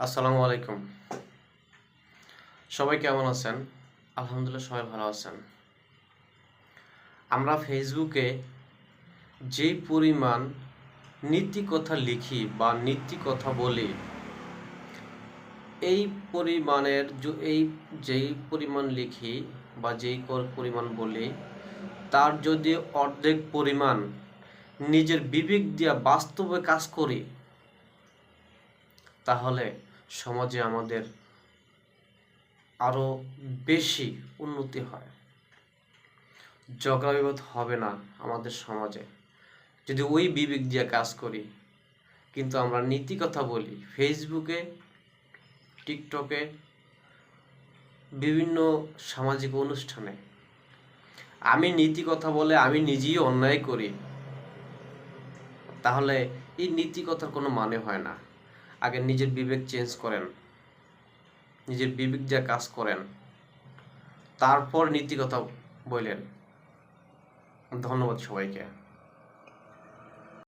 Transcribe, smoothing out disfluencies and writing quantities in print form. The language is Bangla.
আসসালামু আলাইকুম। সবাই কেমন আছেন? আলহামদুলিল্লাহ সবাই ভালো আছেন। আমরা ফেসবুকে যেই পরিমাণ নীতি কথা লিখি বা নীতি কথা বলি, এই পরিমাণের যেই পরিমাণ লিখি বা পরিমাণ বলি, তার যদি অর্ধেক পরিমাণ নিজের বিবেক দিয়ে বাস্তবে কাজ করি, তাহলে সমাজে আমাদের আরও বেশি উন্নতি হয়। ঝগড়া বিবাদ হবে না আমাদের সমাজে, যদি ওই বিবেক দিয়ে কাজ করি। কিন্তু আমরা নীতি কথা বলি ফেসবুকে, টিকটকে, বিভিন্ন সামাজিক অনুষ্ঠানে। আমি নীতি কথা বলে আমি নিজেই অন্যায় করি, তাহলে এই নীতি কথার কোনো মানে হয় না। আগে নিজের বিবেক চেঞ্জ করেন, নিজের বিবেক দিয়ে কাজ করেন, তারপর নীতি কথা বললেন। ধন্যবাদ সবাইকে।